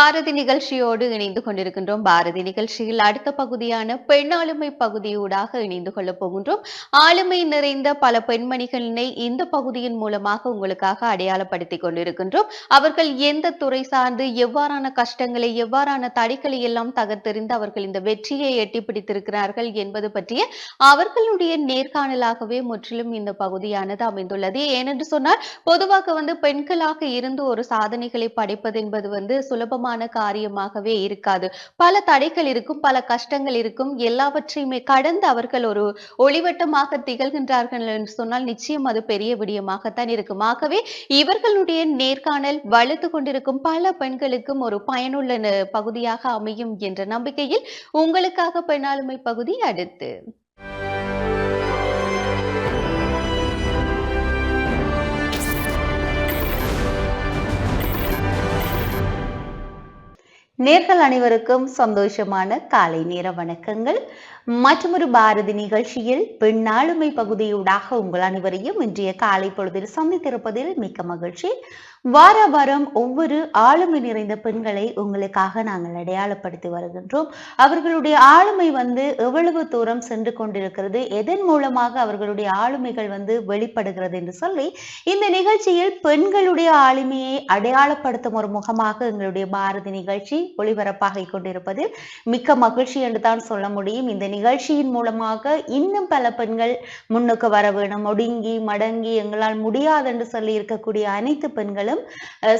பாரதி நிகழ்ச்சியோடு இணைந்து கொண்டிருக்கின்றோம். பாரதி நிகழ்ச்சியில் அடுத்த பகுதியான பெண் ஆளுமை பகுதியூடாக இணைந்து கொள்ளப் போகின்றோம். ஆளுமை நிறைந்த பல பெண்மணிகளினை இந்த பகுதியின் மூலமாக உங்களுக்காக அடையாளப்படுத்திக் கொண்டிருக்கின்றோம். அவர்கள் எந்த துறை சார்ந்து எவ்வாறான கஷ்டங்களை எவ்வாறான தடைகளை எல்லாம் தகர்த்தெறிந்து அவர்கள் இந்த வெற்றியை எட்டி பிடித்திருக்கிறார்கள் என்பது பற்றிய அவர்களுடைய நேர்காணலாகவே முற்றிலும் இந்த பகுதியானது அமைந்துள்ளது. ஏனென்று சொன்னால் பொதுவாக பெண்களாக இருந்து ஒரு சாதனைகளை படைப்பது என்பது சுலபமான காரியமாகவே இருக்காது. பல தடைகள் இருக்கும், பல கஷ்டங்கள் இருக்கும். எல்லாவற்றையுமே கடந்து அவர்கள் ஒரு ஒளிவட்டமாக திகழ்கின்றார்கள் என்று சொன்னால் நிச்சயம் அது பெரிய விடயமாகத்தான் இருக்கும். ஆகவே இவர்களுடைய நேர்காணல் வலுத்து கொண்டிருக்கும் பல பெண்களுக்கும் ஒரு பயனுள்ள பகுதியாக அமையும் என்ற நம்பிக்கையில் உங்களுக்காக பெண்ணாளுமை பகுதி அடுத்து. நேர்கள் அனைவருக்கும் சந்தோஷமான காலை நேர வணக்கங்கள். மற்றொரு பாரதி நிகழ்ச்சியில் பெண்ணாளுமை பகுதியூடாக உங்கள் அனைவரையும் இன்றைய காலை பொழுதில் சந்தித்திருப்பதில் மிக்க மகிழ்ச்சி. வார வாரம் ஒவ்வொரு ஆளுமை நிறைந்த பெண்களை உங்களுக்காக நாங்கள் அடையாளப்படுத்தி வருகின்றோம். அவர்களுடைய ஆளுமை எவ்வளவு தூரம் சென்று கொண்டிருக்கிறது, எதன் மூலமாக அவர்களுடைய ஆளுமைகள் வெளிப்படுகிறது என்று சொல்லி இந்த நிகழ்ச்சியில் பெண்களுடைய ஆளுமையை அடையாளப்படுத்தும் ஒரு முகமாக எங்களுடைய பாரதி நிகழ்ச்சி ஒளிபரப்பாக கொண்டிருப்பதில் மிக்க மகிழ்ச்சி என்று தான் சொல்ல முடியும். இந்த நிகழ்ச்சியின் மூலமாக இன்னும் பல பெண்கள் முன்னுக்கு வர வேணும். ஒடுங்கி மடங்கி எங்களால் முடியாது என்று சொல்லி இருக்கக்கூடிய அனைத்து பெண்களும்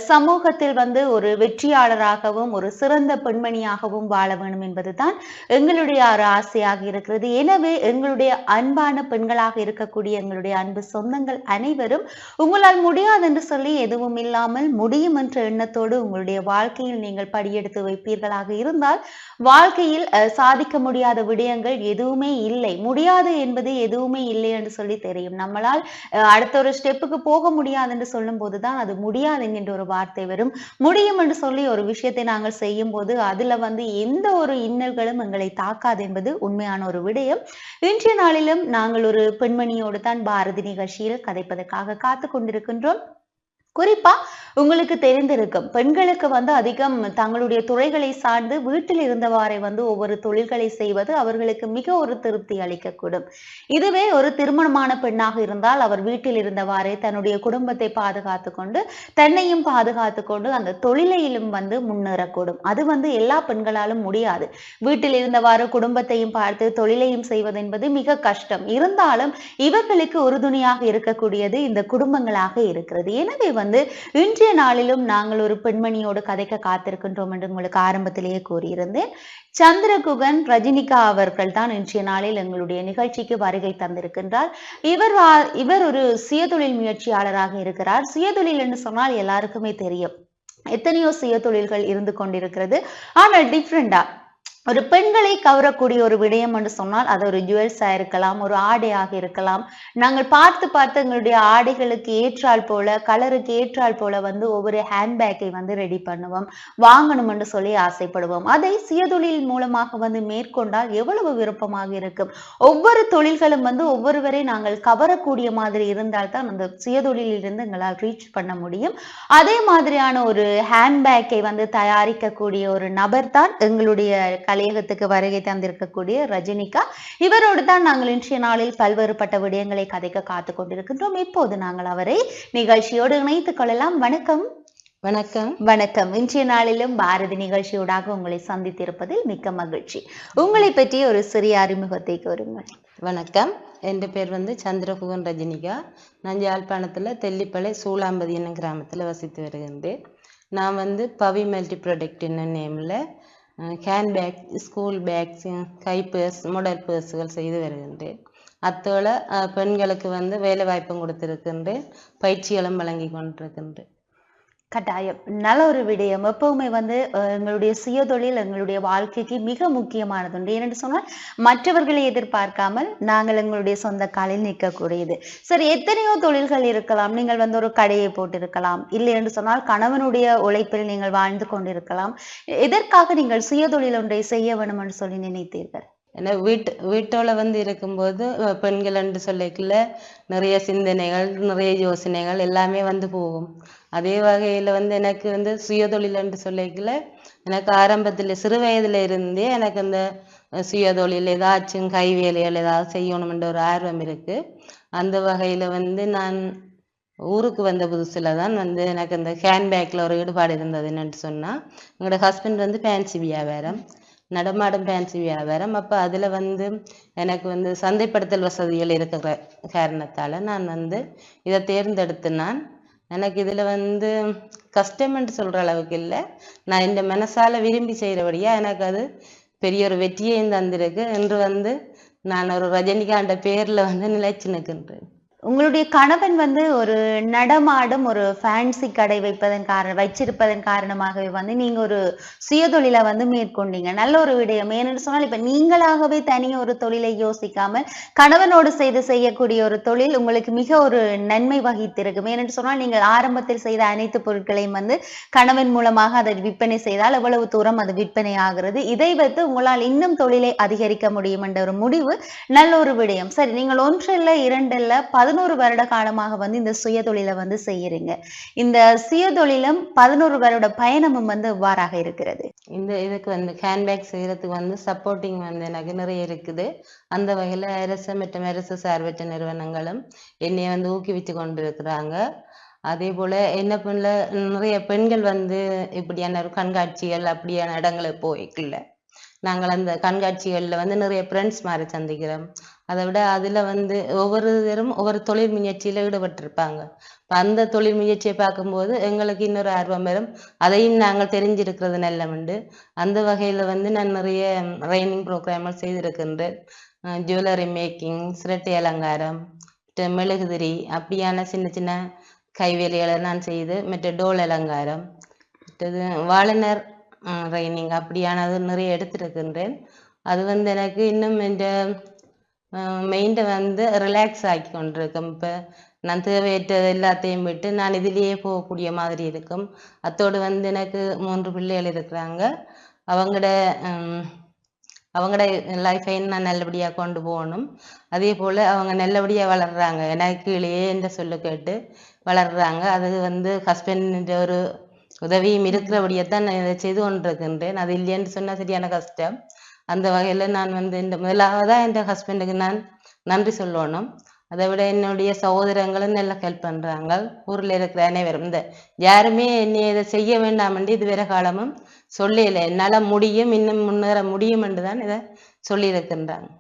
சமூகத்தில் ஒரு வெற்றியாளராகவும் ஒரு சிறந்த பெண்மணியாகவும் வாழ வேண்டும் என்பதுதான் எங்களுடைய ஒரு ஆசையாக இருக்கிறது. எனவே எங்களுடைய அன்பான பெண்களாக இருக்கக்கூடிய எங்களுடைய அன்பு சொந்தங்கள் அனைவரும் உங்களால் முடியாது என்று சொல்லி எதுவும் இல்லாமல் முடியும் என்ற எண்ணத்தோடு உங்களுடைய வாழ்க்கையில் நீங்கள் படியெடுத்து வைப்பீர்களாக இருந்தால் வாழ்க்கையில் சாதிக்க முடியாத விடயங்கள் எதுவுமே இல்லை. முடியாது என்பது எதுவுமே இல்லை என்று சொல்லி தெரியும். நம்மளால் அடுத்த ஒரு ஸ்டெப்புக்கு போக முடியாது என்று சொல்லும் போதுதான் அது முடியாது என்கின்ற ஒரு வார்த்தை வரும். முடியும் என்று சொல்லி ஒரு விஷயத்தை நாங்கள் செய்யும் போது அதுல எந்த ஒரு இன்னல்களும் எங்களை தாக்காது என்பது உண்மையான ஒரு விடயம். இன்றைய நாளிலும் நாங்கள் ஒரு பெண்மணியோடு தான் பாரதி நிகழ்ச்சியில் கதைப்பதற்காக காத்து கொண்டிருக்கின்றோம். குறிப்பா உங்களுக்கு தெரிந்திருக்கும், பெண்களுக்கு அதிகம் தங்களுடைய துறைகளை சார்ந்து வீட்டில் இருந்தவாறே ஒவ்வொரு தொழில்களை செய்வது அவர்களுக்கு மிக ஒரு திருப்தி அளிக்கக்கூடும். இதுவே ஒரு திருமணமான பெண்ணாக இருந்தால் அவர் வீட்டில் இருந்தவாறே தன்னுடைய குடும்பத்தை பாதுகாத்து கொண்டு தன்னையும் பாதுகாத்து கொண்டு அந்த தொழிலையிலும் முன்னேறக்கூடும். அது எல்லா பெண்களாலும் முடியாது. வீட்டில் இருந்தவாறு குடும்பத்தையும் பார்த்து தொழிலையும் செய்வது என்பது மிக கஷ்டம். இருந்தாலும் இவர்களுக்கு உறுதுணையாக இருக்கக்கூடியது இந்த குடும்பங்களாக இருக்கிறது. எனவே இன்றைய நாளிலும் நாங்கள் ஒரு பெண்மணியோடு கதைக்க காத்திருக்கின்றோம் என்று உங்களுக்கு ஆரம்பத்திலேயே கூறியிருந்தேன். சந்திரகுகன் ரஜினிகா அவர்கள் தான் இன்றைய நாளில் எங்களுடைய நிகழ்ச்சிக்கு வருகை தந்திருக்கின்றார். இவர் ஒரு சுயதொழில் முயற்சியாளராக இருக்கிறார். சுயதொழில் என்று சொன்னால் எல்லாருக்குமே தெரியும், எத்தனையோ சுயதொழில்கள் இருந்து கொண்டிருக்கிறது. ஆனால் டிஃப்ரெண்டா ஒரு பெண்களை கவரக்கூடிய ஒரு விடயம் என்று சொன்னால் அது ஒரு ஜுவல்ஸா இருக்கலாம், ஒரு ஆடையாக இருக்கலாம். நாங்கள் பார்த்து பார்த்து எங்களுடைய ஆடைகளுக்கு ஏற்றால் போல கலருக்கு ஏற்றால் போல ஒவ்வொரு ஹேண்ட்பேக்கை ரெடி பண்ணுவோம், வாங்கணும் என்று சொல்லி ஆசைப்படுவோம். அதை சுயதொழில் மூலமாக மேற்கொண்டால் எவ்வளவு விருப்பமாக இருக்கும். ஒவ்வொரு தொழில்களும் ஒவ்வொருவரை நாங்கள் கவரக்கூடிய மாதிரி இருந்தால் தான் அந்த சுயதொழிலில் இருந்து எங்களால் ரீச் பண்ண முடியும். அதே மாதிரியான ஒரு ஹேண்ட்பேக்கை தயாரிக்கக்கூடிய ஒரு நபர் தான் எங்களுடைய கலையகத்துக்கு வருகை தந்திருக்கக்கூடிய ரஜினிகா. இவரோடு தான் நாங்கள் இன்றைய நாளில் பல்வேறுபட்ட விடயங்களை கதைக்க காத்து கொண்டிருக்கின்றோம். இப்போது நாங்கள் அவரை நிகழ்ச்சியோடு இணைத்துக் கொள்ளலாம். வணக்கம். வணக்கம். வணக்கம். இன்றைய நாளிலும் பாரதி நிகழ்ச்சியோடாக உங்களை சந்தித்திருப்பதில் மிக்க மகிழ்ச்சி. உங்களை பற்றி ஒரு சிறிய அறிமுகத்தை கூறுங்கள். வணக்கம். என் பேர் சந்திரகுகன் ரஜினிகா. நான் யாழ்ப்பாணத்துல தெல்லிப்பளை சூளாம்பதி என்னும் கிராமத்துல வசித்து வருகின்றேன். நான் பவி மல்டி ப்ராடக்ட் என்ன நேம்ல ஹேண்ட்பேக், ஸ்கூல் பேக்ஸ், கை பர்ஸ், மாடல் பர்ஸுகள் செய்து வருகின்றேன். அத்தோட பெண்களுக்கு வேலை வாய்ப்பும் கொடுத்திருக்கின்றேன், பயிற்சிகளும் வழங்கி கொண்டிருக்கின்றேன். கட்டாயம் நல்ல ஒரு விடயம். எப்பவுமே எங்களுடைய சுயதொழில் எங்களுடைய வாழ்க்கைக்கு மிக முக்கியமானது உண்டு. ஏனென்று சொன்னால் மற்றவர்களை எதிர்பார்க்காமல் நாங்கள் எங்களுடைய சொந்த காலில் நிற்கக்கூடியது. சரி, எத்தனையோ தொழில்கள் இருக்கலாம். நீங்கள் ஒரு கடையை போட்டிருக்கலாம், இல்லை என்று சொன்னால் கணவனுடைய உழைப்பில் நீங்கள் வாழ்ந்து கொண்டிருக்கலாம். எதற்காக நீங்கள் சுயதொழில் ஒன்றை செய்ய வேண்டும் என்று சொல்லி நினைத்தீர்கள்? ஏன்னா வீட்டோட இருக்கும்போது பெண்கள் என்று சொல்லிக்கல நிறைய சிந்தனைகள், நிறைய யோசனைகள் எல்லாமே போகும். அதே வகையில வந்து எனக்கு வந்து சுயதொழில் என்று சொல்லிக்கல எனக்கு ஆரம்பத்துல சிறு வயதுல இருந்தே எனக்கு அந்த சுயதொழில் ஏதாச்சும் கைவேலைகள் ஏதாவது செய்யணும்ன்ற ஒரு ஆர்வம் இருக்கு. அந்த வகையில வந்து நான் ஊருக்கு வந்த புதுசுல தான் வந்து எனக்கு அந்த ஹேண்ட்பேக்ல ஒரு ஈடுபாடு இருந்தது. என்னன்னு சொன்னா எங்களோட ஹஸ்பண்ட் வந்து ஃபேன்சி வியாபாரம், நடமாடும் ஃபேன்சி வியாபாரம். அப்ப அதுல வந்து எனக்கு வந்து சந்தைப்படுத்தல் வசதிகள் இருக்கிற காரணத்தால நான் வந்து இதை தேர்ந்தெடுத்து எனக்கு இதுல வந்து கஷ்டம்னு சொல்ற அளவுக்கு இல்லை. நான் இந்த மனசால விரும்பி செய்யறபடியா எனக்கு அது பெரிய ஒரு வெற்றியையும் தந்திருக்கு. என்று வந்து நான் ஒரு ரஜினிகாந்த பேர்ல வந்து நிலைச்சு நிற்கின்றேன். உங்களுடைய கணவன் வந்து ஒரு நடமாடும் ஒரு ஃபேன்சி கடை வச்சிருப்பதன் காரணமாகவே வந்து நீங்க ஒரு சுயதொழிலை வந்து மேற்கொண்டீங்க. நல்ல ஒரு விடயம். ஏன்னு சொன்னால் இப்ப நீங்களாகவே தனி ஒரு தொழிலை யோசிக்காமல் கணவனோடு செய்யக்கூடிய ஒரு தொழில் உங்களுக்கு மிக ஒரு நன்மை வகித்திருக்கும். ஏன்னு சொன்னால் நீங்கள் ஆரம்பத்தில் செய்த அனைத்து பொருட்களையும் வந்து கணவன் மூலமாக அதை விற்பனை செய்தால் எவ்வளவு தூரம் அது விற்பனை ஆகிறது, இதை வைத்து உங்களால் இன்னும் தொழிலை அதிகரிக்க முடியும் என்ற ஒரு முடிவு நல்ல ஒரு விடயம். சரி, நீங்கள் ஒன்றில்ல இரண்டில்ல 11 வருட காலமாக வந்து இந்த சுயதொழிலை வந்து செய்யறீங்க. இந்த சுயதொழிலும் 11 வருட பயணமும் வந்து எவ்வாறாக இருக்கிறது? இதுக்கு வந்து ஹேண்ட்பேக் செய்யறதுக்கு வந்து சப்போர்ட்டிங் வந்து எனக்கு நிறைய இருக்குது. அந்த வகையில அரசு மற்றும் அரசு சார்பற்ற நிறுவனங்களும் என்னை வந்து ஊக்குவித்து கொண்டிருக்கிறாங்க. அதே போல என்ன பண்ணல, நிறைய பெண்கள் வந்து இப்படியான ஒரு கண்காட்சிகள் அப்படியான இடங்களுக்கு போய்க்கல. நாங்கள் அந்த கண்காட்சிகள்ல வந்து நிறைய ஃப்ரெண்ட்ஸ் மாதிரி சந்திக்கிறோம். அதை விட அதுல வந்து ஒவ்வொருத்தரும் ஒவ்வொரு தொழில் முயற்சியில ஈடுபட்டிருப்பாங்க. அந்த தொழில் முயற்சியை பார்க்கும்போது எங்களுக்கு இன்னொரு ஆர்வம் வரும். அதையும் நாங்கள் தெரிஞ்சிருக்கிறது நல்ல உண்டு. அந்த வகையில வந்து நான் நிறைய ட்ரைனிங் ப்ரோக்ராம்கள் செய்திருக்கின்றேன். ஜுவல்லரி மேக்கிங், சிரட்டை அலங்காரம், மெழுகுதிரி அப்படியான சின்ன சின்ன கைவேலைகளை நான் செய்து, மற்ற டோல் அலங்காரம், மற்றது வாழனர் ட்ரைனிங் அப்படியானது நிறைய எடுத்திருக்கின்றேன். அது வந்து எனக்கு இன்னும் இந்த மைண்டை வந்து ரிலாக்ஸ் ஆக்கி கொண்டிருக்கும். இப்போ நான் தேவையற்றது எல்லாத்தையும் விட்டு நான் இதிலேயே போகக்கூடிய மாதிரி இருக்கும். அத்தோடு வந்து எனக்கு 3 பிள்ளைகள் இருக்கிறாங்க. அவங்களோட அவங்களோட லைஃபை நான் நல்லபடியாக கொண்டு போகணும். அதே போல் அவங்க நல்லபடியாக வளர்கிறாங்க. எனக்கு கீழேயே என்ற சொல்லு கேட்டு வளர்கிறாங்க. அது வந்து ஹஸ்பண்ட் ஒரு உதவியும் இருக்கிறபடியே தான் நான் இதை செய்து கொண்டிருக்கின்றேன். அது இல்லைன்னு சொன்னால் சரியான கஷ்டம். அந்த வகையில் நான் வந்து இந்த முதலாவதாக என் ஹஸ்பண்டுக்கு நான் நன்றி சொல்லணும். அதை விட என்னுடைய சகோதரங்களும் நல்லா ஹெல்ப் பண்ணுறாங்க. ஊரில் இருக்கிற அனைவரும் யாருமே என்னை இதை செய்ய வேண்டாம் என்று இதுவரை காலமும் சொல்லலை. என்னால் முடியும், இன்னும் முன்னேற முடியும் என்று தான் இதை சொல்லியிருக்கின்றாங்க.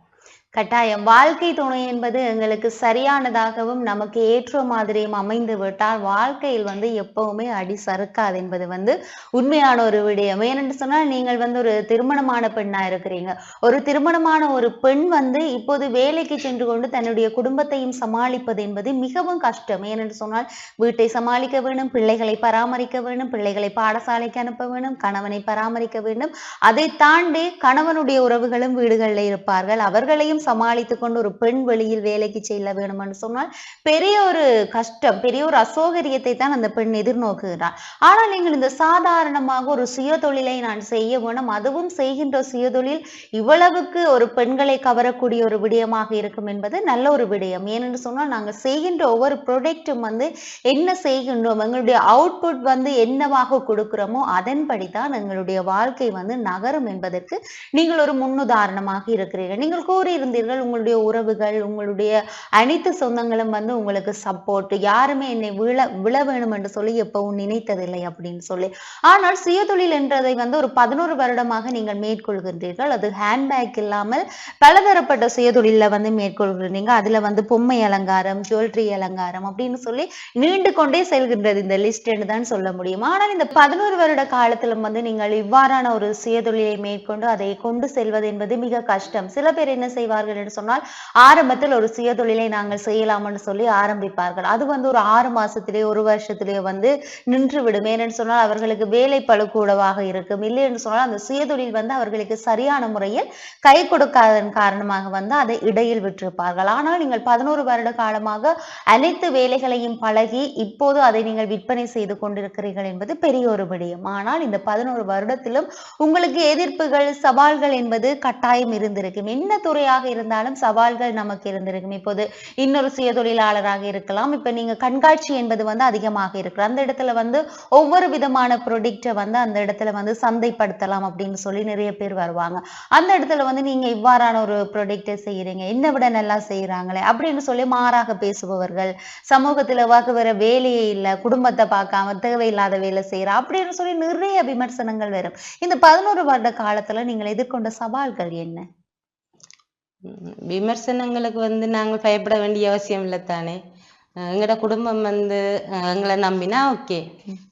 கட்டாயம். வாழ்க்கை துணை என்பது எங்களுக்கு சரியானதாகவும் நமக்கு ஏற்ற மாதிரியும் அமைந்து விட்டால் வாழ்க்கையில் வந்து எப்பவுமே அடி சறுக்காது என்பது வந்து உண்மையான ஒரு விடயம். ஏனென்று சொன்னால் நீங்கள் வந்து ஒரு திருமணமான பெண்ணா இருக்கிறீங்க. ஒரு திருமணமான ஒரு பெண் வந்து இப்போது வேலைக்கு சென்று கொண்டு தன்னுடைய குடும்பத்தையும் சமாளிப்பது என்பது மிகவும் கஷ்டம். ஏனென்று சொன்னால் வீட்டை சமாளிக்க வேண்டும், பிள்ளைகளை பராமரிக்க வேண்டும், பிள்ளைகளை பாடசாலைக்கு அனுப்ப வேண்டும், கணவனை பராமரிக்க வேண்டும். அதை தாண்டி கணவனுடைய உறவுகளும் வீடுகளில் இருப்பார்கள். அவர்களையும் சமாளித்துக் கொண்டு ஒரு பெண் வெளியில் வேலைக்கு செல்ல வேண்டும் என்று சொன்னால் பெரிய ஒரு கஷ்டம், பெரிய ஒரு அசௌகரியத்தை தான் அந்த பெண் எதிர்நோக்குகிறார். ஆனால் நீங்கள் இந்த சாதாரணமாக ஒரு சுயதொழிலை நான் செய்ய வேணும், அதுவும் செய்கின்ற சுயதொழில் இவ்வளவுக்கு ஒரு பெண்களை கவரக்கூடிய ஒரு விடயமாக இருக்கும் என்பது நல்ல ஒரு விடயம். ஏனென்று சொன்னால் நாங்கள் செய்கின்ற ஒவ்வொரு ப்ராடக்டும் வந்து என்ன செய்கின்றோம், எங்களுடைய அவுட்புட் வந்து என்னவாக கொடுக்கிறோமோ அதன்படிதான் எங்களுடைய வாழ்க்கை வந்து நகரும் என்பதற்கு நீங்கள் ஒரு முன்னுதாரணமாக இருக்கிறீர்கள். நீங்கள் கூறியிருந்தீர்கள் உங்களுடைய உறவுகள், உங்களுடைய அனைத்து சொந்தங்களும் வந்து உங்களுக்கு சப்போர்ட், யாருமே என்னை விழ வேணும் என்று சொல்லி எப்பவும் நினைத்ததில்லை அப்படின்னு சொல்லி. ஆனால் சுயதொழில் என்றதை வந்து ஒரு 11 வருடமாக நீங்கள் மேற்கொள்கின்றீர்கள். அது ஹேண்ட்பேக் இல்லாமல் பலதரப்பட்ட சுயதொழில வந்து மேற்கொள்கிறீங்க. அதுல வந்து பொம்மை அலங்காரம், ஜுவல்லரி அலங்காரம் அப்படின்னு சொல்லி நீண்டு கொண்டே செல்கின்றது இந்த லிஸ்ட் என்று தான் சொல்ல முடியும். ஆனால் இந்த 11 வருட காலத்திலும் வந்து நீங்கள் இவ்வாறான ஒரு சுயதொழிலை மேற்கொண்டு அதை கொண்டு செல்வது என்பது மிக கஷ்டம். சில பேர் என்ன செய்வார்கள் என்று சொன்னால் ஆரம்பத்தில் ஒரு சுயதொழிலை நாங்கள் செய்யலாம் என்று சொல்லி ஆரம்பிப்பார்கள். அது வந்து ஒரு 6 மாசத்திலேயே 1 வருஷத்திலேயே வந்து நின்று விடும். ஏனென்று சொன்னால் அவர்களுக்கு வேலை பளு கூடவாக இருக்கும். இல்லை என்று சொன்னால் அந்த சுயதொழில் வந்து அவர்களுக்கு சரியான முறையில் கை கொடுக்காததன் காரணமாக வந்து அதை இடையில் விட்டிருப்பார்கள். ஆனால் நீங்கள் 11 வருட காலமாக அனைத்து வேலைகளையும் பழகி இப்போது அதை நீங்கள் விற்பனை செய்து கொண்டிருக்கிறீர்கள் என்பது பெரிய ஒரு விடயம். ஆனால் இந்த 11 வருடத்திலும் உங்களுக்கு எதிர்ப்புகள், சவால்கள் என்பது கட்டாயம் இருந்திருக்கும். என்ன துறையாக இருந்தாலும் சவால்கள் நமக்கு இருந்திருக்கும். இப்போது இன்னொரு சுயதொழிலாளராக இருக்கலாம். இப்ப நீங்க கண்காட்சி என்பது வந்து அதிகமாக இருக்கு. அந்த இடத்துல வந்து ஒவ்வொரு விதமான ப்ராடக்ட்ட வந்து அந்த இடத்துல வந்து சந்தைப்படுத்தலாம் அப்படின்னு சொல்லி நிறைய பேர் வருவாங்க. அந்த இடத்துல வந்து நீங்க இவ்வாறான ஒரு ப்ராடக்ட்ட செய்றீங்க. என்னை விட நல்லா செய்றாங்களே அப்படின்னு சொல்லி மாறாக பேசுபவர்கள், சமூகத்துல வாக்கு வேற வேலையே இல்ல, குடும்பத்த பார்க்காம தேவையில்லாத வேலை செய்றா அப்படின்னு சொல்லி நிறைய விமர்சனங்கள் வரும். இந்த 11 வருட காலத்துல நீங்கள் எதிர்கொண்ட சவால்கள் என்ன? விமர்சனங்களுக்கு வந்து நாங்கள் பயப்பட வேண்டிய அவசியம் இல்லை தானே. எங்கட குடும்பம் வந்து எங்களை நம்பினா ஓகே.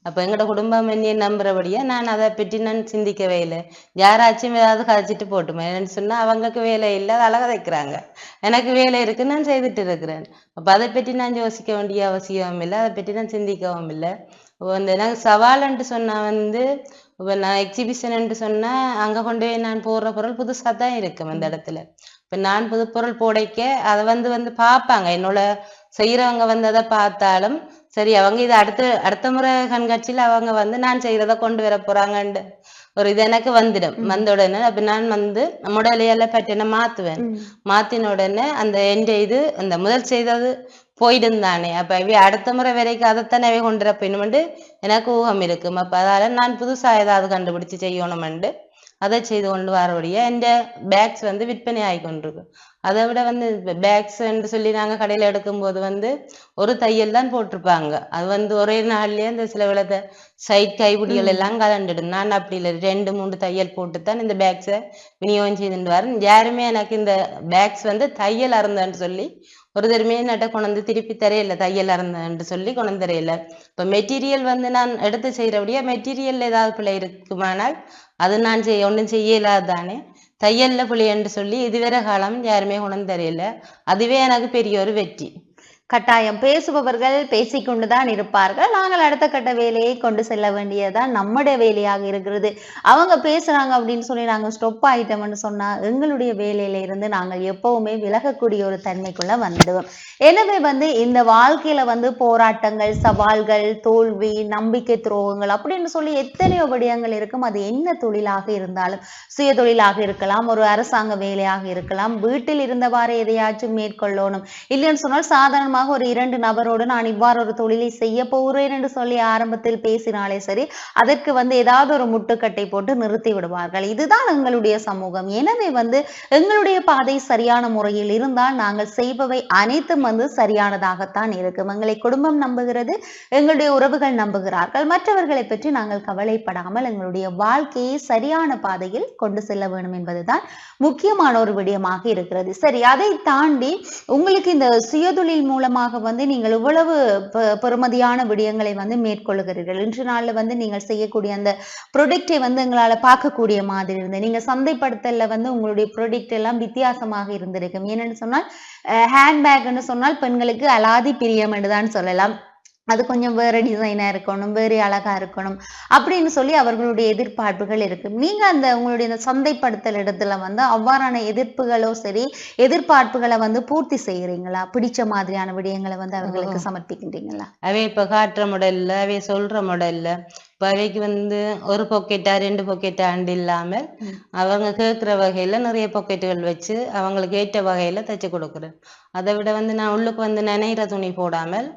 அப்ப எங்கட குடும்பம் என்னைய நம்புறபடியா நான் அதை பற்றி நான் சிந்திக்கவே இல்லை. யாராச்சும் ஏதாவது கதைச்சிட்டு போட்டுமே என்னன்னு சொன்னா அவங்களுக்கு வேலை இல்லை, அதை அழகா தைக்கிறாங்க. எனக்கு வேலை இருக்கு, நான் செய்துட்டு இருக்கிறேன். அப்ப அதை பற்றி நான் யோசிக்க வேண்டிய அவசியம் இல்லை, அதை பற்றி நான் சிந்திக்கவும் இல்லை. இந்த எனக்கு சவால்ன்ட்டு சொன்னா வந்து இப்ப நான் எக்ஸிபிஷன் சொன்னா அங்க கொண்டு போய் நான் போடுற பொருள் புதுசா தான் இருக்கும் அந்த இடத்துல. இப்ப நான் புது பொருள் போடைக்க அதை வந்து வந்து பார்ப்பாங்க, என்னோட செய்யறவங்க வந்து அதை பார்த்தாலும் சரி அவங்க இது அடுத்த முறை கண்காட்சியில அவங்க வந்து நான் செய்யறத கொண்டு வர போறாங்கன்னு ஒரு இது எனக்கு வந்துடும். வந்த உடனே அப்ப நான் வந்து முடலையெல்லாம் பற்றின மாத்துவேன். மாத்தின உடனே அந்த எந்த இது அந்த முதல் செய்தது போயிடும் தானே. அப்ப அடுத்த முறை வரைக்கும் அதைத்தானே கொண்டு வரப்போணுமெண்டு எனக்கு ஊகம் இருக்கும். அப்ப அதால நான் புதுசா ஏதாவது கண்டுபிடிச்சு செய்யணுமெண்டு அதை செய்து கொண்டு வரபடியா என் பேக்ஸ் வந்து விற்பனை ஆகி கொண்டிருக்கு. அதை விட வந்து பேக்ஸ் சொல்லி நாங்க கடையில எடுக்கும்போது வந்து ஒரு தையல் தான் போட்டிருப்பாங்க. அது வந்து ஒரே நாள்லயே அந்த சில விளத்த சைட் கைப்பிடிகள் எல்லாம் கலந்துடும். நான் அப்படி இல்லை, 2-3 தையல் போட்டுத்தான் இந்த பேக்ஸை விநியோகம் செய்துட்டு வரேன். யாருமே எனக்கு இந்த பேக்ஸ் வந்து தையல் அறந்தன்னு சொல்லி ஒரு தருமே நட்ட கொண்டு திருப்பி தரையில தையல் அறந்தன்னு சொல்லி கொண்டு தரையில. இப்ப மெட்டீரியல் வந்து நான் எடுத்து செய்யறபடியா மெட்டீரியல் ஏதாவது பிள்ளை இருக்குமானால் அது நான் ஒன்றும் செய்யலாது தானே. தையல்ல பிள்ளைன்னு சொல்லி இதுவரை காலம் யாருமே கொண்டு தெரியல. அதுவே எனக்கு பெரிய ஒரு வெற்றி. கட்டாயம் பேசுபவர்கள் பேசிக்கொண்டுதான் இருப்பார்கள். நாங்கள் அடுத்த கட்ட வேலையை கொண்டு செல்ல வேண்டியதுதான் நம்முடைய வேலையாக இருக்கிறது. அவங்க பேசுறாங்க அப்படின்னு சொல்லி நாங்க ஸ்டொப் ஆயிட்டோம்னு சொன்னா எங்களுடைய வேலையில இருந்து நாங்கள் எப்பவுமே விலகக்கூடிய ஒரு தன்மைக்குள்ள வந்துடுவோம். எனவே வந்து இந்த வாழ்க்கையில வந்து போராட்டங்கள், சவால்கள், தோல்வி, நம்பிக்கை துரோகங்கள் அப்படின்னு சொல்லி எத்தனையோ விடயங்கள் இருக்கும். அது என்ன தொழிலாக இருந்தாலும், சுய தொழிலாக இருக்கலாம், ஒரு அரசாங்க வேலையாக இருக்கலாம், வீட்டில் இருந்தவாறு எதையாச்சும் மேற்கொள்ளணும். இல்லைன்னு சொன்னால் சாதாரணமாக ஒரு 2 நபரோடு நான் இவ்வாறு ஒரு தொழிலை செய்ய போகிறேன் என்று சொல்லி ஆரம்பத்தில் பேசினாலே சரி, அதற்கு வந்து ஏதாவது ஒரு முட்டுக்கட்டை போட்டு நிறுத்தி விடுவார்கள். இதுதான் எங்களுடைய சமூகம். எனவே வந்து எங்களுடைய பாதை சரியான முறையில் இருந்தால் நாங்கள் செய்பவை அனைத்தும் வந்து சரியானதாகத்தான் இருக்கும். எங்களை குடும்பம் நம்புகிறது, எங்களுடைய உறவுகள் நம்புகிறார்கள். மற்றவர்களை பற்றி நாங்கள் கவலைப்படாமல் எங்களுடைய வாழ்க்கையை சரியான பாதையில் கொண்டு செல்ல வேண்டும் என்பதுதான் முக்கியமான ஒரு விடயமாக இருக்கிறது. சரி, அதை தாண்டி உங்களுக்கு இந்த சுயதொழில் மூலமாக வந்து நீங்கள் இவ்வளவு பெறுமதியான விடயங்களை வந்து மேற்கொள்ளுகிறீர்கள். இன்று நாள்ல வந்து நீங்கள் செய்யக்கூடிய அந்த ப்ராடக்டை வந்து எங்களால பார்க்கக்கூடிய மாதிரி இருந்தது. நீங்க சந்தைப்படுத்தல வந்து உங்களுடைய ப்ராடக்ட் எல்லாம் வித்தியாசமாக இருந்திருக்கும். ஏன்னு சொன்னால் ஹேண்ட்பேக்னு சொன்னால் பெண்களுக்கு அலாதி பிரியம் என்றுதான் சொல்லலாம். அது கொஞ்சம் வேற டிசைனா இருக்கணும், வேற அழகா இருக்கணும் அப்படின்னு சொல்லி அவர்களுடைய எதிர்பார்ப்புகள் இருக்கு. நீங்க அந்த உங்களுடைய இந்த சந்தைப்படுத்தல் இடத்துல வந்து அவ்வாறான எதிர்ப்புகளோ சரி, எதிர்பார்ப்புகளை வந்து பூர்த்தி செய்யறீங்களா? பிடிச்ச மாதிரியான விடயங்களை வந்து அவர்களுக்கு சமர்ப்பிக்கின்றீங்களா? அவை இப்ப காட்டுற மாடல்ல அவை சொல்ற மாடல்ல இப்ப அவைக்கு வந்து ஒரு பொக்கெட்டா 2 பொக்கெட்டாண்டு இல்லாமல் அவங்க கேட்கிற வகையில நிறைய பொக்கெட்டுகள் வச்சு அவங்களுக்கு ஏற்ற வகையில தைச்சு கொடுக்குறேன். அதை விட வந்து நான் உள்ளுக்கு வந்து நினைகிற துணி போடாமல்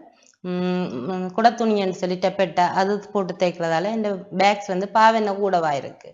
குடத்துணின்னு சொல்லி டெப்பெட்டா அது போட்டு தைக்கிறதால இந்த பேக்ஸ் வந்து பாவென்ன கூடவா இருக்கு.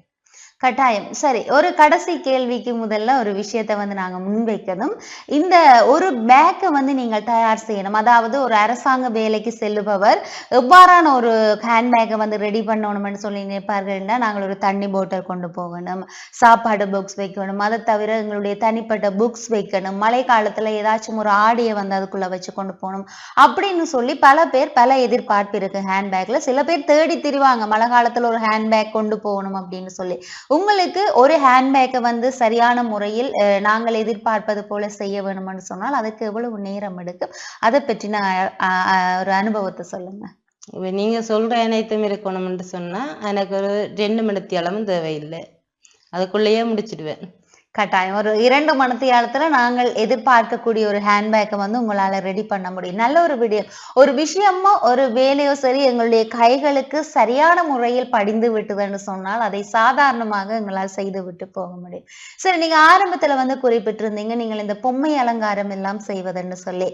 கட்டாயம். சரி, ஒரு கடைசி கேள்விக்கு முதல்ல ஒரு விஷயத்தை வந்து நாங்க முன்வைக்கணும். இந்த ஒரு பேக்கை வந்து நீங்கள் தயார் செய்யணும். அதாவது ஒரு அரசாங்க வேலைக்கு செல்லுபவர் எவ்வாறான ஒரு ஹேண்ட்பேக்கை வந்து ரெடி பண்ணணும்னு சொல்லி நினைப்பார்கள்னா, நாங்கள் ஒரு தண்ணி போட்டல் கொண்டு போகணும், சாப்பாடு புக்ஸ் வைக்கணும், அதை தவிர எங்களுடைய தனிப்பட்ட புக்ஸ் வைக்கணும், மழை காலத்துல ஏதாச்சும் ஒரு ஆடியை வந்து அதுக்குள்ள வச்சு கொண்டு போகணும் அப்படின்னு சொல்லி பல பேர் பல எதிர்பார்ப்பு இருக்கு ஹேண்ட்பேக்ல. சில பேர் தேடி திரிவாங்க மழை காலத்துல ஒரு ஹேண்ட்பேக் கொண்டு போகணும் அப்படின்னு சொல்லி. உங்களுக்கு ஒரு ஹேண்ட்பேக்கை வந்து சரியான முறையில் நாங்கள் எதிர்பார்ப்பது போல செய்ய வேணும்னு சொன்னால் அதுக்கு எவ்வளவு நேரம் எடுக்கும்? அதை பற்றின ஒரு அனுபவத்தை சொல்லுங்க. நீங்க சொல்ற அனைத்தும் இருக்கணும்னு சொன்னா எனக்கு ஒரு 2 மணி அளவும் தேவையில்லை, அதுக்குள்ளேயே முடிச்சிடுவேன். கட்டாயம். ஒரு 2 மணித்தியாலத்துல நாங்கள் எதிர்பார்க்கக்கூடிய ஒரு ஹேண்ட்பேக்க வந்து உங்களால ரெடி பண்ண முடியும். நல்ல ஒரு விடயம். ஒரு விஷயமோ, ஒரு வேலையோ சரி எங்களுடைய கைகளுக்கு சரியான முறையில் படிந்து விட்டதுன்னு சொன்னால், அதை சாதாரணமாக எங்களால் செய்துவிட்டு போக முடியும். சரி, நீங்க ஆரம்பத்துல வந்து குறிப்பிட்டிருந்தீங்க, நீங்கள் இந்த பொம்மை அலங்காரம் எல்லாம் செய்வதுன்னு சொல்லி.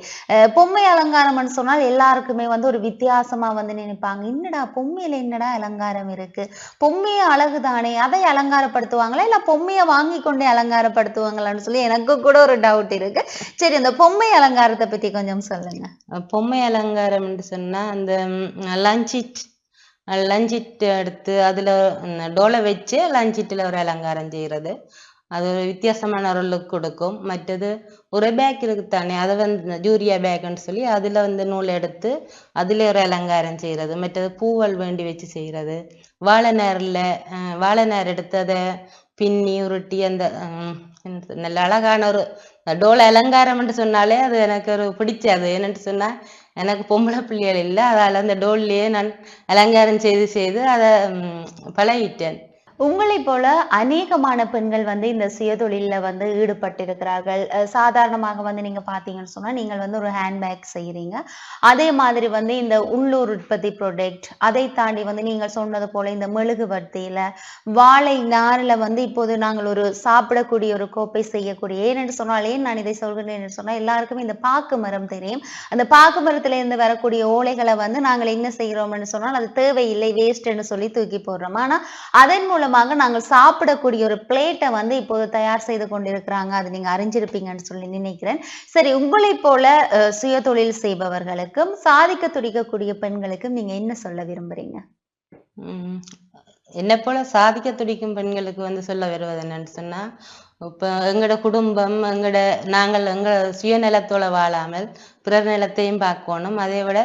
பொம்மை அலங்காரம்னு சொன்னால் எல்லாருக்குமே வந்து ஒரு வித்தியாசமா வந்து நினைப்பாங்க. என்னடா பொம்மையில என்னடா அலங்காரம் இருக்கு? பொம்மையே அழகுதானே! அதை அலங்காரப்படுத்துவாங்களா? இல்ல பொம்மைய வாங்கிக் கொண்டே அலங்காரப்படுத்துவாங்களான்னு சொல்லி எனக்கு கூட ஒரு டவுட் இருக்கு. சரி, அந்த பொம்மை அலங்காரத்த பத்தி கொஞ்சம் சொல்லுங்க. பொம்மை அலங்காரம்னு சொன்னா அந்த லஞ்சிட் லஞ்சிட் எடுத்து அதுல டோலை வச்சு லஞ்சிட்டில் ஒரு அலங்காரம் செய்யறது. அது ஒரு வித்தியாசமான ஒரு லுக் கொடுக்கும். மற்றது ஒரு பேக் இருக்குத்தானே, அதை வந்து ஜூரியா பேக்னு சொல்லி அதுல வந்து நூல் எடுத்து அதுல ஒரு அலங்காரம் செய்யறது. மற்றது பூவல் வேண்டி வச்சு செய்யறது. வாழை நார்ல வாழை நார் எடுத்து அதை பின்னி உருட்டி அந்த நல்ல அழகான ஒரு டோல் அலங்காரம்னு சொன்னாலே அது எனக்கு ஒரு பிடிச்சது. என்னன்னு சொன்னா எனக்கு பொம்பளை பிள்ளைகள் இல்லை, அதால அந்த டோல்லையே நான் அலங்காரம் செய்து செய்து அதை பழகிட்டேன். உங்களைப் போல அநேகமான பெண்கள் வந்து இந்த சுயதொழில்ல வந்து ஈடுபட்டிருக்கிறார்கள். சாதாரணமாக வந்து நீங்க பார்த்தீங்கன்னு சொன்னா, நீங்கள் வந்து ஒரு ஹேண்ட்பேக் செய்றீங்க. அதே மாதிரி வந்து இந்த உள்ளூர் உற்பத்தி ப்ராடக்ட், அதை தாண்டி வந்து நீங்கள் சொன்னது போல இந்த மெழுகுவர்த்தியில, வாழை நார்ல வந்து இப்போது நாங்கள் ஒரு சாப்பிடக்கூடிய ஒரு கோப்பை செய்யக்கூடிய, ஏனென்று சொன்னால் ஏன் நான் இதை சொல்கிறேன் என்று சொன்னால், எல்லாருக்குமே இந்த பாக்கு மரம் தெரியும். அந்த பாக்கு மரத்திலிருந்து வரக்கூடிய ஓலைகளை வந்து நாங்கள் என்ன செய்கிறோம்னு சொன்னால், அது தேவையில்லை, வேஸ்ட்ன்னு சொல்லி தூக்கி போடுறோம். ஆனா அதன் மூலமாக நாங்கள் சாப்பிடக்கூடிய ஒரு பிளேட்டை வந்து இப்போது தயார் செய்து கொண்டிருக்கிறாங்க. அது நீங்க அறிஞ்சிருப்பீங்கன்னு சொல்லி நினைக்கிறேன். சரி, உங்களைப் போல சுயதொழில் செய்பவர்களுக்கும் சாதிக்க துடிக்கக்கூடிய பெண்களுக்கும் நீங்க என்ன சொல்ல விரும்புறீங்க? உம் என்னை போல சாதிக்க துடிக்கும் பெண்களுக்கு வந்து சொல்ல வருவது என்னன்னு சொன்னா, இப்ப எங்களோட குடும்பம் நாங்கள் எங்க சுயநலத்தோட வாழாமல் பிறர் நிலத்தையும் பார்க்கணும். அதை விட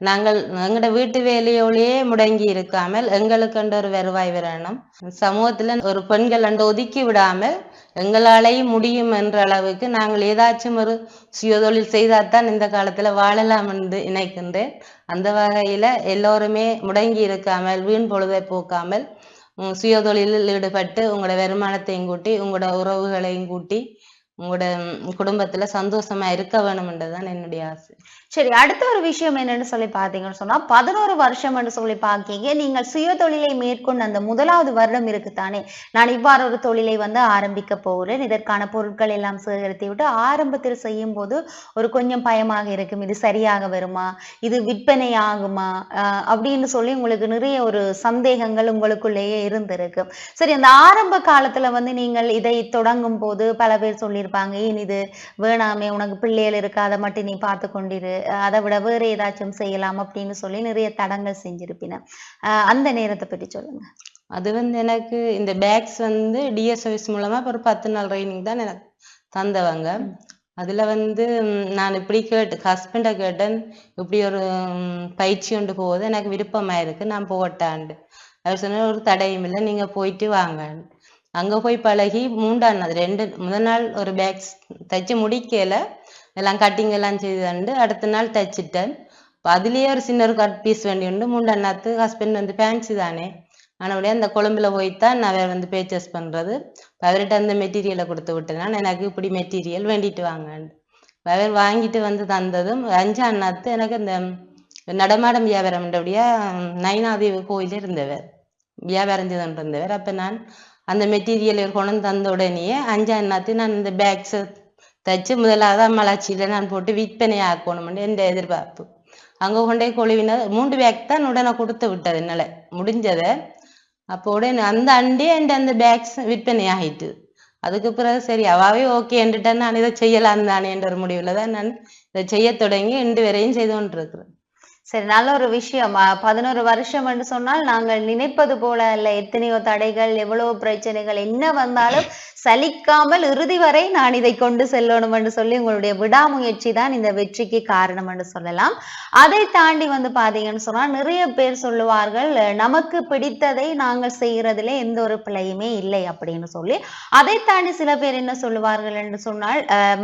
நாங்கள் எங்களோட வீட்டு வேலையோடையே முடங்கி இருக்காமல் எங்களுக்கென்று ஒரு வருவாய் வரணும். சமூகத்துல ஒரு பெண்கள் அன்று ஒதுக்கி விடாமல் எங்களாலேயும் முடியும் என்ற அளவுக்கு நாங்கள் ஏதாச்சும் ஒரு சுயதொழில் செய்தால்தான் இந்த காலத்துல வாழலாம் என்று நினைக்கின்றேன். அந்த வகையில எல்லோருமே முடங்கி இருக்காமல் வீண் பொழுதை போக்காமல் சுயதொழிலில் ஈடுபட்டு உங்களோட வருமானத்தையும் கூட்டி உங்களோட உறவுகளையும் கூட்டி உங்களோட குடும்பத்துல சந்தோஷமா இருக்க வேணும் என்றுதான் என்னுடைய ஆசை. சரி, அடுத்த ஒரு விஷயம் என்னன்னு சொல்லி பார்த்தீங்கன்னு சொன்னா, 11 வருஷம் என்று சொல்லி பார்க்கீங்க. நீங்கள் சுயதொழிலை மேற்கொண்ட அந்த 1வது வருடம் இருக்குத்தானே, நான் இவ்வாறு ஒரு தொழிலை வந்து ஆரம்பிக்க போகிறேன். இதற்கான பொருட்கள் எல்லாம் சேகரித்து விட்டு ஆரம்பத்தில் செய்யும்போது ஒரு கொஞ்சம் பயமாக இருக்கும். இது சரியாக வருமா? இது விற்பனை ஆகுமா? அப்படின்னு சொல்லி உங்களுக்கு நிறைய ஒரு சந்தேகங்கள் உங்களுக்குள்ளேயே இருந்திருக்கும். சரி, அந்த ஆரம்ப காலத்துல வந்து நீங்கள் இதை தொடங்கும் போது பல பேர் சொல்லியிருப்பாங்க, ஏன் இது வேணாமே, உனக்கு பிள்ளைகள் இருக்கு, அதை மட்டும் நீ பார்த்து கொண்டிரு, அதை விட வேற ஏதாச்சும் செய்யலாம் அப்படின்னு சொல்லி நிறைய தடங்கள் செஞ்சிருப்பின. அந்த நேரத்தை பற்றி சொல்லுங்க. அது வந்து எனக்கு இந்த பேக்ஸ் வந்து டிஎஸ்ஓஎஸ் மூலமா ஒரு 10 நாள் ட்ரைனிங் தான் எனக்கு தந்தவங்க. அதுல வந்து நான் இப்படி ஹஸ்பண்டை கேட்டேன், இப்படி ஒரு பயிற்சி கொண்டு போகுது, எனக்கு விருப்பமா இருக்கு, நான் போட்டாண்டு. அவர் சொன்ன ஒரு தடையும் இல்லை, நீங்க போயிட்டு வாங்க. அங்க போய் பழகி 3ஆம் நாள் முதல் நாள் ஒரு பேக்ஸ் தைச்சு முடிக்கல, எல்லாம் கட்டிங் எல்லாம் செய்து அடுத்த நாள் தைச்சிட்டேன். அதுலயே ஒரு சின்ன ஒரு கட் பீஸ் வேண்டி உண்டு. 3ஆம் நாத்து ஹஸ்பண்ட் வந்து ஃபேன்சி தானே, ஆனபடியே அந்த கொழும்புல போய்த்தான் நான் வந்து பர்ச்சேஸ் பண்றது. அவர்கிட்ட அந்த மெட்டீரியலை கொடுத்து விட்டேன், எனக்கு இப்படி மெட்டீரியல் வேண்டிட்டு வாங்க. அவர் வாங்கிட்டு வந்து தந்ததும் 5ஆம் நாத்து எனக்கு இந்த நடமாடம் வியாபாரம் அப்படியா நயினாதேவி கோயில் இருந்தவர் வியாபாரம் செய்து இருந்தவர். அப்ப நான் அந்த மெட்டீரியல் கொண்டு தந்த உடனேயே 5ஆம் நாத்து நான் இந்த பேக்ஸ் தைச்சு முதலாவது அம்மளாச்சியில நான் போட்டு விற்பனை ஆக்கணும்னு என் எதிர்பார்ப்பு. அங்க கொண்டே கொழுவினர் 3 பேக் தான் உடனே கொடுத்து விட்டது என்னால முடிஞ்சதை. அப்போ உடனே அந்த அந்த பேக்ஸ் விற்பனை ஆகிட்டு. அதுக்கு பிறகு சரி அவாவே ஓகே என்றுட்டேன், நான் இதை செய்யலாம் தானே என்ற ஒரு முடிவுல தான் நான் இதை செய்ய தொடங்கி இன்று வரையும் செய்து கொண்டிருக்கிறேன். சரி, நல்ல ஒரு விஷயம். 11 வருஷம் என்று சொன்னால் நாங்கள் நினைப்பது போல அல்ல. எத்தனையோ தடைகள், எவ்வளவு பிரச்சனைகள் என்ன வந்தாலும் சலிக்காமல் இறுதி வரை நான் இதை கொண்டு செல்லணும் என்று சொல்லி உங்களுடைய விடாமுயற்சி தான் இந்த வெற்றிக்கு காரணம் என்று சொல்லலாம். அதை தாண்டி வந்து பாத்தீங்கன்னு சொன்னா நிறைய பேர் சொல்லுவார்கள், நமக்கு பிடித்ததை நாங்கள் செய்யறதுல எந்த ஒரு பிழையுமே இல்லை அப்படின்னு சொல்லி. அதை தாண்டி சில பேர் என்ன சொல்லுவார்கள் என்று சொன்னால்,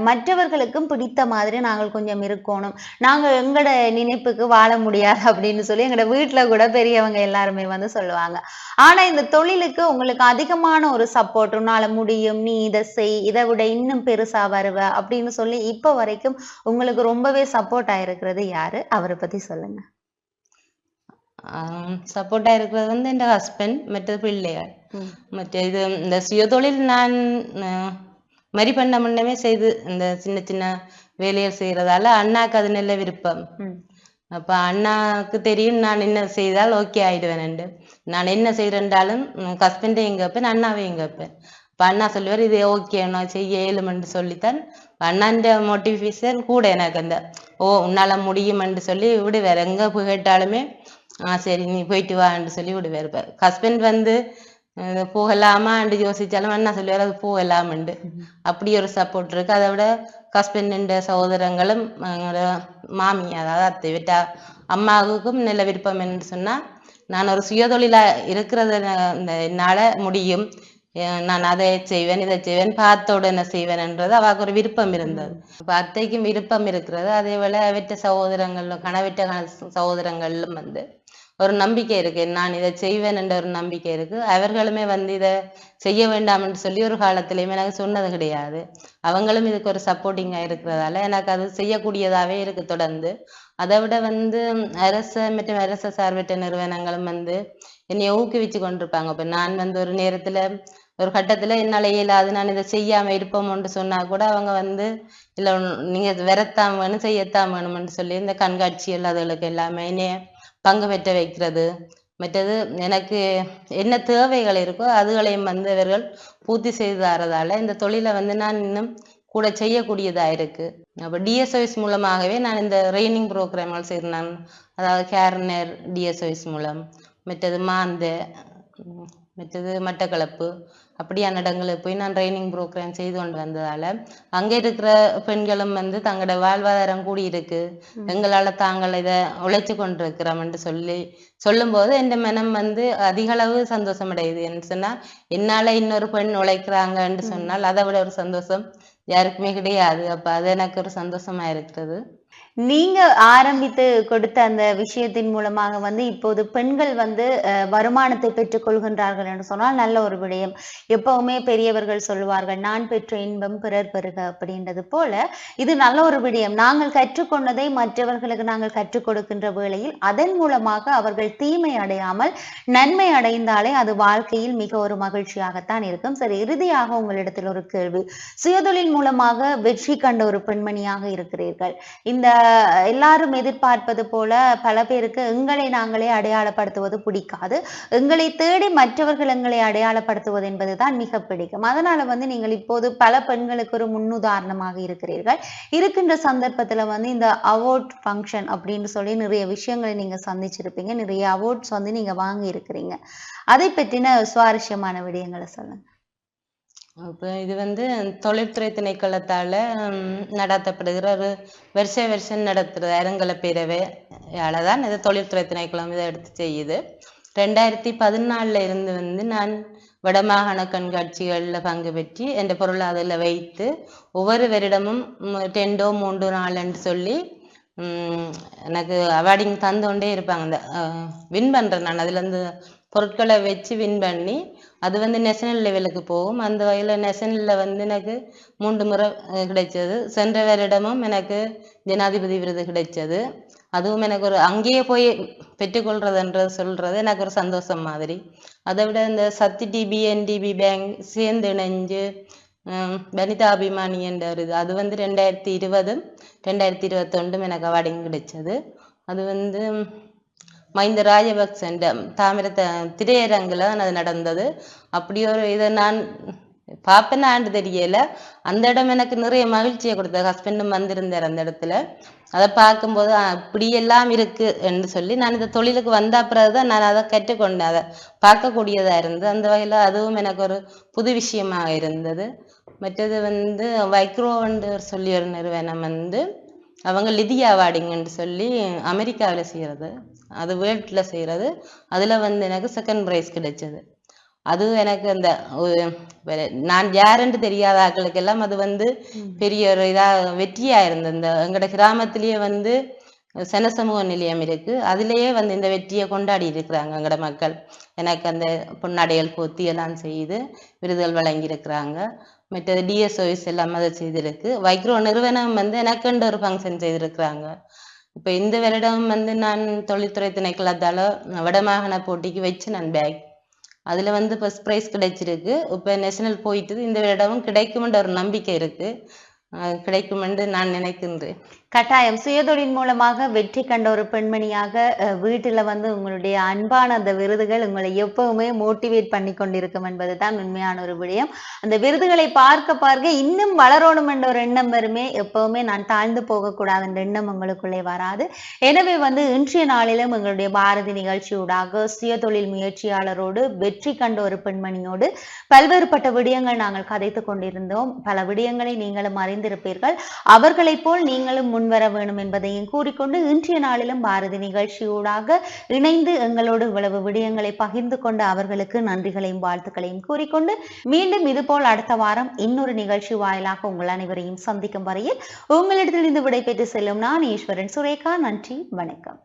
மற்றவர்களுக்கும் பிடித்த மாதிரி நாங்கள் கொஞ்சம் இருக்கணும், நாங்கள் எங்களோட நினைப்புக்கு வாழ முடியாது அப்படின்னு சொல்லி எங்களோட வீட்டுல கூட பெரியவங்க எல்லாருமே வந்து சொல்லுவாங்க. ஆனா இந்த தொழிலுக்கு உங்களுக்கு அதிகமான ஒரு சப்போர்ட், உன்னால முடியும், நீ இதை செய், இதை விட இன்னும் பெருசா வருவ அப்படின்னு சொல்லி இப்ப வரைக்கும் உங்களுக்கு ரொம்பவே சப்போர்ட் ஆயிருக்கிறது யாரு? அவரை பத்தி சொல்லுங்க. சப்போர்ட்டா இருக்கிறது வந்து என் ஹஸ்பண்ட், மற்றது பிள்ளைகள். ம். மற்ற இது இந்த சுயதொழில் நான் மரி பண்ண முன்னமே செய்து இந்த சின்ன சின்ன வேலைகள் செய்யறதால அண்ணாக்கு அது நல்ல விருப்பம். ம். அப்ப அண்ணாக்கு தெரியும் நான் என்ன செய்தால் ஓகே ஆயிடுவேன். நான் என்ன செய்யறேன்றாலும் ஹஸ்பண்டையும் கேட்பேன், அண்ணாவையும் கேட்பேன். அப்ப அண்ணா சொல்லுவார் இது ஓகே நான் செய்ய இயலுமென்று சொல்லித்தான் அண்ணாண்ட மோட்டிவேஷன் கூட எனக்கு அந்த உன்னால முடியுமென்று சொல்லி விடுவார். எங்க போய் கேட்டாலுமே சரி நீ போயிட்டு வான்னு சொல்லி விடுவார். ஹஸ்பண்ட் வந்து போகலாமான்னு யோசிச்சாலும் அண்ணா சொல்லுவார் அது போகலாமண்டு. அப்படி ஒரு சப்போர்ட் இருக்கு. அதை விட ஹஸ்பண்ட் சகோதரங்களும் மாமி அதாவது அத்தை விட்டா அம்மாவுக்கும் நல்ல விருப்பம் என்று சொன்னா நான் ஒரு சுயதொழிலா இருக்கிறது என்னால முடியும், நான் அதை செய்வேன் இதை செய்வேன் பார்த்தோட என்ன செய்வேன்ன்றது அவருக்கு ஒரு விருப்பம் இருந்தது. இப்ப அத்தைக்கும் விருப்பம் இருக்கிறது. அதே போல அவற்ற சகோதரங்களும் கணவிட்ட சகோதரங்களும் வந்து ஒரு நம்பிக்கை இருக்கு, நான் இதை செய்வேன் என்ற ஒரு நம்பிக்கை இருக்கு. அவர்களுமே வந்து இதை செய்ய வேண்டாம் என்று சொல்லி ஒரு காலத்திலையுமே எனக்கு சொன்னது கிடையாது. அவங்களும் இதுக்கு ஒரு சப்போர்ட்டிங்கா இருக்கிறதால எனக்கு அது செய்யக்கூடியதாவே இருக்கு தொடர்ந்து. அதை விட வந்து அரசு மற்றும் அரசு சார்பற்ற நிறுவனங்களும் வந்து என்னை ஊக்குவிச்சு கொண்டிருப்பாங்க. இப்ப நான் வந்து ஒரு நேரத்துல ஒரு கட்டத்துல என்னால இயலாது நான் இதை செய்யாம இருப்போம்னு சொன்னா கூட அவங்க வந்து இல்ல நீங்க வரத்தான் வேணும் செய்யத்தான் வேணும்னு சொல்லி இந்த கண்காட்சிகள் அதுகளுக்கு எல்லாமே என்னைய பங்கு பெற்ற வைக்கிறது. மற்றது எனக்கு என்ன தேவைகள் இருக்கோ அதுகளையும் வந்து இவர்கள் பூர்த்தி செய்து தரதால இந்த தொழிலை வந்து நான் இன்னும் கூட செய்யக்கூடியதா இருக்கு. அப்ப டிஎஸ்ஓஎஸ் மூலமாகவே நான் இந்த ட்ரைனிங் ப்ரோக்ராம்கள் செய்கிறேன். அதாவது கேர்னர் டிஎஸ்ஓஎஸ் மூலம், மற்றது மாந்த, மற்றது மட்டக்களப்பு அப்படியான இடங்களுக்கு போய் நான் ட்ரைனிங் ப்ரோக்ராம் செய்து கொண்டு வந்ததால அங்க இருக்கிற பெண்களும் வந்து தங்களோட வாழ்வாதாரம் கூடி இருக்கு, எங்களால தாங்கள் இதை உழைச்சு கொண்டிருக்கிறோம் என்று சொல்லும் போது என் மனம் வந்து அதிக அளவு சந்தோஷம் அடையுது. என்று சொன்னா என்னால இன்னொரு பெண் உழைக்கிறாங்கன்னு சொன்னால் அதை விட ஒரு சந்தோஷம் யாருக்குமே கிடையாது. அப்ப அது எனக்கு ஒரு சந்தோஷமா இருக்கிறது. நீங்க ஆரம்பித்து கொடுத்த அந்த விஷயத்தின் மூலமாக வந்து இப்போது பெண்கள் வந்து வருமானத்தை பெற்றுக் கொள்கின்றார்கள் என்று சொன்னால் நல்ல ஒரு விடயம். எப்பவுமே பெரியவர்கள் சொல்லுவார்கள் நான் பெற்ற இன்பம் பிறர் பெறுக அப்படின்றது போல இது நல்ல ஒரு விடயம். நாங்கள் கற்றுக்கொண்டதை மற்றவர்களுக்கு நாங்கள் கற்றுக் கொடுக்கின்ற வேளையில் அதன் மூலமாக அவர்கள் தீமை அடையாமல் நன்மை அடைந்தாலே அது வாழ்க்கையில் மிக ஒரு மகிழ்ச்சியாகத்தான் இருக்கும். சரி, இறுதியாக உங்களிடத்தில் ஒரு கேள்வி. சுயதொழில் மூலமாக வெற்றி கண்ட ஒரு பெண்மணியாக இருக்கிறீர்கள். இந்த எல்லாரும் எதிர்பார்ப்பது போல பல பேருக்கு எங்களை நாங்களே அடையாளப்படுத்துவது பிடிக்காது. எங்களை தேடி மற்றவர்கள் எங்களை அடையாளப்படுத்துவது என்பதுதான் மிக பிடிக்கும். அதனால வந்து நீங்கள் இப்போது பல பெண்களுக்கு ஒரு முன்னுதாரணமாக இருக்கிறீர்கள். இருக்கின்ற சந்தர்ப்பத்துல வந்து இந்த அவார்ட் ஃபங்க்ஷன் அப்படின்னு சொல்லி நிறைய விஷயங்களை நீங்க சந்திச்சிருப்பீங்க, நிறைய அவார்ட்ஸ் வந்து நீங்க வாங்கி இருக்கிறீங்க. அதை பற்றின சுவாரஸ்யமான விடயங்களை சொல்லுங்க. அப்ப இது வந்து தொழில்துறை திணைக்களத்தால நடத்தப்படுகிற ஒரு வருஷம் நடத்துறது அறங்கல பேரவையால தான் இது தொழில்துறை திணைக்களம் இதை எடுத்து செய்யுது. 2014 இருந்து வந்து நான் வடமாகாண கண்காட்சிகள்ல பங்கு பெற்றி என்ற பொருளாதார வைத்து ஒவ்வொரு வருடமும் 2 3 4 சொல்லி எனக்கு அவார்டிங் தந்தோண்டே இருப்பாங்க. அந்த வின் பண்றேன் நான் அதுல இருந்து பொருட்களை வச்சு வின் பண்ணி அது வந்து நேஷனல் லெவலுக்கு போகும். அந்த வகையில் நேஷனல்ல வந்து எனக்கு 3 முறை கிடைச்சது. சென்ற வருடமும் எனக்கு ஜனாதிபதி விருது கிடைச்சது. அதுவும் எனக்கு ஒரு அங்கேயே போய் பெற்றுக்கொள்றதுன்றது சொல்றது எனக்கு ஒரு சந்தோஷம் மாதிரி. அதை விட இந்த சக்தி டிபி என்டிபி பேங்க் சேர்ந்து இணைஞ்சு வனிதா அபிமானி என்ற ஒரு இது அது வந்து 2020 2021 எனக்கு அவார்டிங் கிடைச்சது. அது வந்து மஹிந்த ராஜபக்சன் தாமிர திரையரங்குல அது நடந்தது. அப்படி ஒரு இதை நான் பார்ப்பேன்னு தெரியல. அந்த இடம் எனக்கு நிறைய மகிழ்ச்சியை கொடுத்தது. ஹஸ்பண்டும் வந்திருந்தார் அந்த இடத்துல. அதை பார்க்கும்போது இப்படியெல்லாம் இருக்கு என்று சொல்லி நான் இந்த தொழிலுக்கு வந்த பிறகுதான் நான் அதை கற்றுக்கொண்டேன். அதை பார்க்கக்கூடியதா இருந்தது. அந்த வகையில அதுவும் எனக்கு ஒரு புது விஷயமாக இருந்தது. மற்றது வந்து வைக்ரோன்னு சொல்லி ஒரு நிறுவனம் வந்து அவங்க லிதியா அவார்டிங்ன்னு சொல்லி அமெரிக்காவில் செய்யறது, அது வேர்ல்ட்ல செய்யறது. அதுல வந்து எனக்கு செகண்ட் பிரைஸ் கிடைச்சது. அது எனக்கு அந்த நான் யாருன்னு தெரியாத ஆட்களுக்கெல்லாம் அது வந்து பெரிய ஒரு இதா வெற்றியா இருந்தது. இந்த எங்களோட கிராமத்திலேயே வந்து சனசமூக நிலையம் இருக்கு. அதிலேயே வந்து இந்த வெற்றியை கொண்டாடி இருக்கிறாங்க எங்கட மக்கள். எனக்கு அந்த பொன்னாடைகள் போத்தி எல்லாம் செய்து விருதுகள் வழங்கி இருக்கிறாங்க. மற்றது டிஎஸ்ஓஎஸ் எல்லாம் அதை செய்திருக்கு. வைக்ரோ நிறுவனம் வந்து எனக்குண்டு ஒரு ஃபங்க்ஷன் செய்திருக்கிறாங்க. இப்ப இந்த வருடம் வந்து நான் தொழில்துறை திணைக்களத்தால வடமாகாண போட்டிக்கு வச்சு நான் பேக் அதுல வந்து ஃபர்ஸ்ட் ப்ரைஸ் கிடைச்சிருக்கு. இப்ப நேஷனல் போயிட்டு இந்த வருடமும் கிடைக்கும்ன்ற ஒரு நம்பிக்கை இருக்கு. கிடைக்கும் என்று நான் நினைக்கின்றேன். கட்டாயம் சுயதொழில் மூலமாக வெற்றி கண்ட ஒரு பெண்மணியாக வீட்டுல வந்து உங்களுடைய அன்பான அந்த விருதுகள் உங்களை எப்பவுமே மோட்டிவேட் பண்ணி கொண்டிருக்கும் என்பதுதான் உண்மையான ஒரு விடயம். அந்த விருதுகளை பார்க்க பார்க்க இன்னும் வளரணும் என்ற ஒரு எண்ணம் வருமே. எப்பவுமே நான் தாழ்ந்து போகக்கூடாது என்ற எண்ணம் உங்களுக்குள்ளே வராது. எனவே வந்து இன்றைய நாளிலும் எங்களுடைய பாரதி நிகழ்ச்சியூடாக சுயதொழில் முயற்சியாளரோடு வெற்றி கண்ட ஒரு பெண்மணியோடு பல்வேறுபட்ட விடயங்கள் நாங்கள் கதைத்துக் கொண்டிருந்தோம். பல விடயங்களை நீங்களும் அறிந்திருப்பீர்கள். அவர்களைப் போல் நீங்களும் முன்வர வேணும் என்பதையும் கூறிக்கொண்டு இன்றைய நாளிலும் பாரதி நிகழ்ச்சியூடாக இணைந்து எங்களோடு இவ்வளவு விடயங்களை பகிர்ந்து கொண்டு அவர்களுக்கு நன்றிகளையும் வாழ்த்துக்களையும் கூறிக்கொண்டு மீண்டும் இதுபோல் அடுத்த வாரம் இன்னொரு நிகழ்ச்சி வாயிலாக உங்கள் அனைவரையும் சந்திக்கும் வரையில் உங்களிடத்தில் இருந்து விடைபெற்று செல்லும் நான் ஈஸ்வரன் சுரேகா. நன்றி, வணக்கம்.